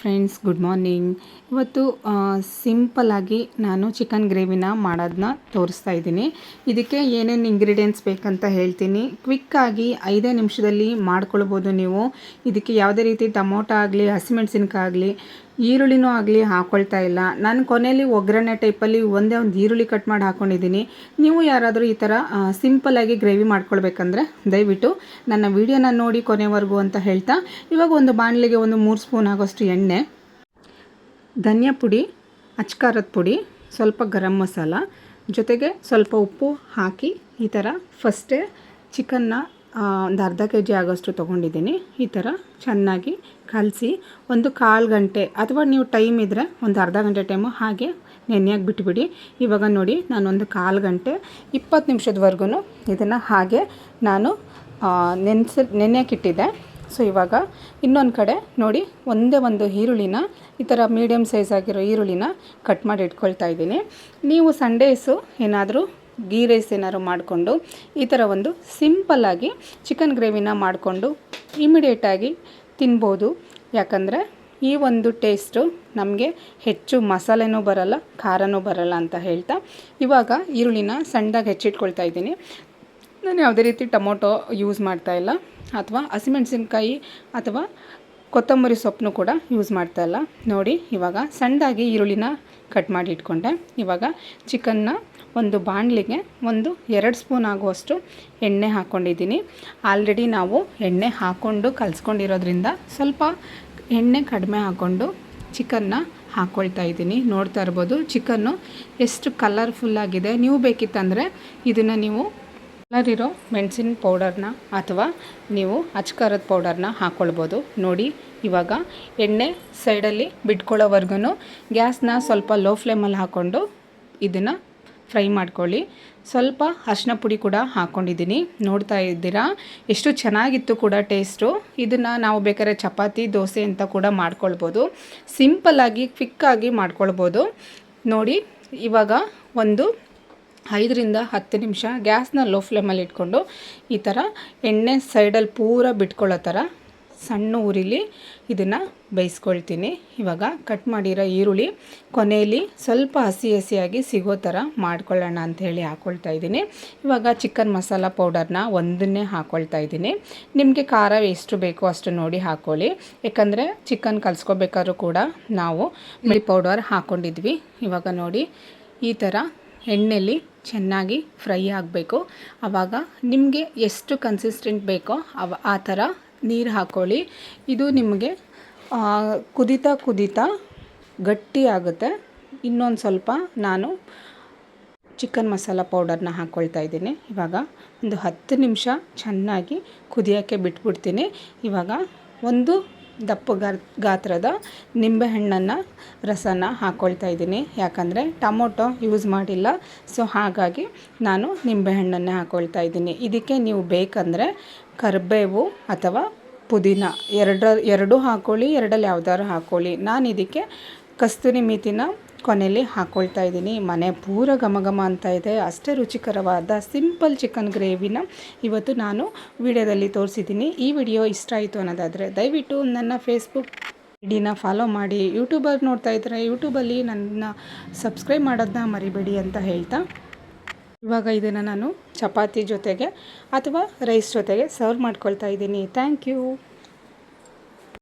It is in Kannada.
Friends, good morning. ಇವತ್ತು ಸಿಂಪಲ್ಲಾಗಿ ನಾನು ಚಿಕನ್ ಗ್ರೇವಿನ ಮಾಡೋದನ್ನ ತೋರಿಸ್ತಾ ಇದ್ದೀನಿ. ಇದಕ್ಕೆ ಏನೇನು ಇಂಗ್ರೀಡಿಯೆಂಟ್ಸ್ ಬೇಕಂತ ಹೇಳ್ತೀನಿ. ಕ್ವಿಕ್ಕಾಗಿ 5 ನಿಮಿಷದಲ್ಲಿ ಮಾಡ್ಕೊಳ್ಬೋದು ನೀವು. ಇದಕ್ಕೆ ಯಾವುದೇ ರೀತಿ ಟೊಮೊಟೊ ಆಗಲಿ, ಹಸಿಮೆಣಸಿನ್ಕಾಯಿ ಆಗಲಿ, ಈರುಳ್ಳಿನೂ ಆಗಲಿ ಹಾಕ್ಕೊಳ್ತಾ ಇಲ್ಲ. ನಾನು ಕೊನೆಯಲ್ಲಿ ಒಗ್ಗರಣೆ ಟೈಪಲ್ಲಿ ಒಂದೇ ಒಂದು ಈರುಳ್ಳಿ ಕಟ್ ಮಾಡಿ ಹಾಕ್ಕೊಂಡಿದ್ದೀನಿ. ನೀವು ಯಾರಾದರೂ ಈ ಥರ ಸಿಂಪಲ್ಲಾಗಿ ಗ್ರೇವಿ ಮಾಡ್ಕೊಳ್ಬೇಕಂದ್ರೆ ದಯವಿಟ್ಟು ನನ್ನ ವಿಡಿಯೋನ ನೋಡಿ ಕೊನೆವರೆಗೂ ಅಂತ ಹೇಳ್ತಾ, ಇವಾಗ ಒಂದು ಬಾಣಲಿಗೆ ಒಂದು 3 ಸ್ಪೂನ್ ಆಗೋಷ್ಟು ಎಣ್ಣೆ, ಧನಿಯಾ ಪುಡಿ, ಅಚ್ಕಾರದ ಪುಡಿ, ಸ್ವಲ್ಪ ಗರಂ ಮಸಾಲ, ಜೊತೆಗೆ ಸ್ವಲ್ಪ ಉಪ್ಪು ಹಾಕಿ ಈ ಥರ ಫಸ್ಟೇ ಚಿಕನ್ನ ಒಂದು ಅರ್ಧ kg ಆಗೋಷ್ಟು ತೊಗೊಂಡಿದ್ದೀನಿ. ಈ ಥರ ಚೆನ್ನಾಗಿ ಕಲಸಿ ಒಂದು 1/4 ಗಂಟೆ ಅಥವಾ ನೀವು ಟೈಮ್ ಇದ್ದರೆ ಒಂದು ಅರ್ಧ ಗಂಟೆ ಟೈಮು ಹಾಗೆ ನೆನೆಯಾಗಿ ಬಿಟ್ಬಿಡಿ. ಇವಾಗ ನೋಡಿ, ನಾನೊಂದು 1/4 ಗಂಟೆ 20 ನಿಮಿಷದವರೆಗೂ ಇದನ್ನು ಹಾಗೆ ನಾನು ನೆನೆಯಕ್ಕಿಟ್ಟಿದ್ದೆ. ಸೊ ಇವಾಗ ಇನ್ನೊಂದು ಕಡೆ ನೋಡಿ, ಒಂದೇ ಒಂದು ಈರುಳ್ಳಿನ ಈ ಥರ ಮೀಡಿಯಮ್ ಸೈಜ್ ಆಗಿರೋ ಈರುಳ್ಳಿನ ಕಟ್ ಮಾಡಿ ಇಟ್ಕೊಳ್ತಾ ಇದ್ದೀನಿ. ನೀವು ಸಂಡೇಸು ಏನಾದರೂ ಗೀ ರೈಸ್ ಏನಾದ್ರು ಮಾಡಿಕೊಂಡು ಈ ಥರ ಒಂದು ಸಿಂಪಲ್ಲಾಗಿ ಚಿಕನ್ ಗ್ರೇವಿನ ಮಾಡಿಕೊಂಡು ಇಮಿಡಿಯೇಟಾಗಿ ತಿನ್ಬೋದು. ಯಾಕಂದರೆ ಈ ಒಂದು ಟೇಸ್ಟು ನಮಗೆ ಹೆಚ್ಚು ಮಸಾಲೆನೂ ಬರಲ್ಲ, ಖಾರನೂ ಬರಲ್ಲ ಅಂತ ಹೇಳ್ತಾ ಇವಾಗ ಈರುಳ್ಳಿನ ಸಣ್ಣದಾಗಿ ಹೆಚ್ಚಿಟ್ಕೊಳ್ತಾ ಇದ್ದೀನಿ. ನಾನು ಯಾವುದೇ ರೀತಿ ಟೊಮೊಟೊ ಯೂಸ್ ಮಾಡ್ತಾ ಇಲ್ಲ, ಅಥವಾ ಹಸಿಮೆಣಸಿನ್ಕಾಯಿ ಅಥವಾ ಕೊತ್ತಂಬರಿ ಸೊಪ್ಪನ್ನು ಕೂಡ ಯೂಸ್ ಮಾಡ್ತಾ ಇಲ್ಲ. ನೋಡಿ, ಇವಾಗ ಸಣ್ಣದಾಗಿ ಈರುಳ್ಳಿನ ಕಟ್ ಮಾಡಿ ಇಟ್ಕೊಂಡೆ. ಇವಾಗ ಚಿಕನ್ನ ಒಂದು ಬಾಣಲಿಗೆ ಒಂದು 2 ಸ್ಪೂನ್ ಆಗುವಷ್ಟು ಎಣ್ಣೆ ಹಾಕ್ಕೊಂಡಿದ್ದೀನಿ. ಆಲ್ರೆಡಿ ನಾವು ಎಣ್ಣೆ ಹಾಕ್ಕೊಂಡು ಕಲಿಸ್ಕೊಂಡಿರೋದ್ರಿಂದ ಸ್ವಲ್ಪ ಎಣ್ಣೆ ಕಡಿಮೆ ಹಾಕ್ಕೊಂಡು ಚಿಕನ್ನ ಹಾಕ್ಕೊಳ್ತಾ ಇದ್ದೀನಿ. ನೋಡ್ತಾ ಇರ್ಬೋದು ಚಿಕನ್ನು ಎಷ್ಟು ಕಲರ್ಫುಲ್ಲಾಗಿದೆ. ನೀವು ಬೇಕಿತ್ತಂದರೆ ಇದನ್ನು ನೀವು ಕಲರ್ ಇರೋ ಮೆಣಸಿನ ಪೌಡರ್ನ ಅಥವಾ ನೀವು ಅಚ್ಕಾರದ ಪೌಡರ್ನ ಹಾಕ್ಕೊಳ್ಬೋದು. ನೋಡಿ, ಇವಾಗ ಎಣ್ಣೆ ಸೈಡಲ್ಲಿ ಬಿಟ್ಕೊಳ್ಳೋವರೆಗೂ ಗ್ಯಾಸ್ನ ಸ್ವಲ್ಪ ಲೋ ಫ್ಲೇಮಲ್ಲಿ ಹಾಕ್ಕೊಂಡು ಇದನ್ನು ಫ್ರೈ ಮಾಡ್ಕೊಳ್ಳಿ. ಸ್ವಲ್ಪ ಅರಿಶಿನ ಪುಡಿ ಕೂಡ ಹಾಕ್ಕೊಂಡಿದ್ದೀನಿ. ನೋಡ್ತಾ ಇದ್ದೀರಾ ಎಷ್ಟು ಚೆನ್ನಾಗಿತ್ತು ಕೂಡ ಟೇಸ್ಟು. ಇದನ್ನು ನಾವು ಬೇಕಾದ್ರೆ ಚಪಾತಿ, ದೋಸೆ ಅಂತ ಕೂಡ ಮಾಡ್ಕೊಳ್ಬೋದು. ಸಿಂಪಲ್ಲಾಗಿ ಕ್ವಿಕ್ಕಾಗಿ ಮಾಡ್ಕೊಳ್ಬೋದು. ನೋಡಿ, ಇವಾಗ ಒಂದು 5 ರಿಂದ 10 ನಿಮಿಷ ಗ್ಯಾಸ್ನ ಲೋ ಫ್ಲೇಮಲ್ಲಿ ಇಟ್ಕೊಂಡು ಈ ಥರ ಎಣ್ಣೆ ಸೈಡಲ್ಲಿ ಪೂರ ಬಿಟ್ಕೊಳ್ಳೋ ಥರ ಸಣ್ಣ ಉರಿಲಿ ಇದನ್ನು ಬೇಯಿಸ್ಕೊಳ್ತೀನಿ. ಇವಾಗ ಕಟ್ ಮಾಡಿರೋ ಈರುಳ್ಳಿ ಕೊನೆಯಲ್ಲಿ ಸ್ವಲ್ಪ ಹಸಿ ಹಸಿಯಾಗಿ ಸಿಗೋ ಥರ ಮಾಡ್ಕೊಳ್ಳೋಣ ಅಂಥೇಳಿ ಹಾಕ್ಕೊಳ್ತಾ ಇದ್ದೀನಿ. ಇವಾಗ ಚಿಕನ್ ಮಸಾಲ ಪೌಡರ್ನ ಒಂದನ್ನೇ ಹಾಕ್ಕೊಳ್ತಾ ಇದ್ದೀನಿ. ನಿಮಗೆ ಖಾರ ಎಷ್ಟು ಬೇಕೋ ಅಷ್ಟು ನೋಡಿ ಹಾಕ್ಕೊಳ್ಳಿ. ಯಾಕಂದರೆ ಚಿಕನ್ ಕಲಿಸ್ಕೋಬೇಕಾದ್ರೂ ಕೂಡ ನಾವು ಮಿಳಿ ಪೌಡರ್ ಹಾಕ್ಕೊಂಡಿದ್ವಿ. ಇವಾಗ ನೋಡಿ, ಈ ಥರ ಎಣ್ಣೆಯಲ್ಲಿ ಚೆನ್ನಾಗಿ ಫ್ರೈ ಆಗಬೇಕು. ಆವಾಗ ನಿಮಗೆ ಎಷ್ಟು ಕನ್ಸಿಸ್ಟೆಂಟ್ ಬೇಕೋ ಆ ಥರ ನೀರು ಹಾಕ್ಕೊಳ್ಳಿ. ಇದು ನಿಮಗೆ ಕುದೀತಾ ಗಟ್ಟಿ ಆಗುತ್ತೆ. ಇನ್ನೊಂದು ಸ್ವಲ್ಪ ನಾನು ಚಿಕನ್ ಮಸಾಲ ಪೌಡರ್ನ ಹಾಕ್ಕೊಳ್ತಾ ಇದ್ದೀನಿ. ಇವಾಗ ಒಂದು 10 ನಿಮಿಷ ಚೆನ್ನಾಗಿ ಕುದಿಯೋಕ್ಕೆ ಬಿಟ್ಬಿಡ್ತೀನಿ. ಇವಾಗ ಒಂದು ದಪ್ಪ ಗಾತ್ರದ ನಿಂಬೆಹಣ್ಣನ್ನು ರಸನ ಹಾಕ್ಕೊಳ್ತಾ ಇದ್ದೀನಿ. ಯಾಕಂದರೆ ಟೊಮೊಟೊ ಯೂಸ್ ಮಾಡಿಲ್ಲ, ಸೊ ಹಾಗಾಗಿ ನಾನು ನಿಂಬೆಹಣ್ಣನ್ನೇ ಹಾಕ್ಕೊಳ್ತಾ ಇದ್ದೀನಿ. ಇದಕ್ಕೆ ನೀವು ಬೇಕಂದರೆ ಕರಿಬೇವು ಅಥವಾ ಪುದೀನ ಎರಡೂ ಹಾಕ್ಕೊಳ್ಳಿ, ಎರಡಲ್ಲಿ ಯಾವ್ದಾದ್ರು ಹಾಕ್ಕೊಳ್ಳಿ. ನಾನು ಇದಕ್ಕೆ ಕಸ್ತೂರಿ ಮೇಥಿನ ಕೊನೆಯಲ್ಲಿ ಹಾಕ್ಕೊಳ್ತಾ ಇದ್ದೀನಿ. ಮನೆ ಪೂರ ಘಮ ಘಮ ಅಂತ ಇದೆ. ಅಷ್ಟೇ ರುಚಿಕರವಾದ ಸಿಂಪಲ್ ಚಿಕನ್ ಗ್ರೇವಿನ ಇವತ್ತು ನಾನು ವಿಡಿಯೋದಲ್ಲಿ ತೋರಿಸಿದ್ದೀನಿ. ಈ ವಿಡಿಯೋ ಇಷ್ಟ ಆಯಿತು ಅನ್ನೋದಾದರೆ ದಯವಿಟ್ಟು ನನ್ನ ಫೇಸ್ಬುಕ್ ಐಡಿನ ಫಾಲೋ ಮಾಡಿ. ಯೂಟ್ಯೂಬಲ್ಲಿ ನೋಡ್ತಾ ಇದ್ದರೆ ಯೂಟ್ಯೂಬಲ್ಲಿ ನನ್ನ ಸಬ್ಸ್ಕ್ರೈಬ್ ಮಾಡೋದನ್ನ ಮರಿಬೇಡಿ ಅಂತ ಹೇಳ್ತಾ, ಇವಾಗ ಇದನ್ನು ನಾನು ಚಪಾತಿ ಜೊತೆಗೆ ಅಥವಾ ರೈಸ್ ಜೊತೆಗೆ ಸರ್ವ್ ಮಾಡ್ಕೊಳ್ತಾ ಇದ್ದೀನಿ. Thank you.